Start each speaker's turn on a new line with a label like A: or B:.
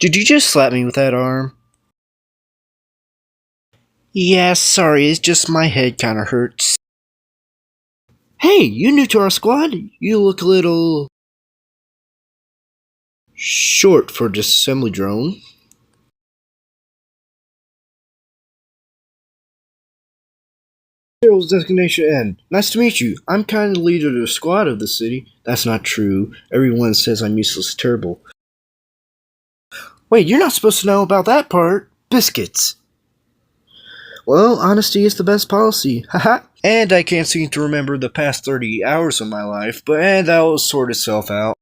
A: Did you just slap me with that arm? Yeah, sorry, it's just my head kinda hurts. Hey, you new to our squad? You look a little short for disassembly drone. Serial's designation end. Nice to meet you. I'm kind of the leader of the squad of the city. That's not true. Everyone says I'm useless terrible. Wait, you're not supposed to know about that part. Biscuits. Well, honesty is the best policy. Haha. And I can't seem to remember the past 30 hours of my life, but that'll sort itself out.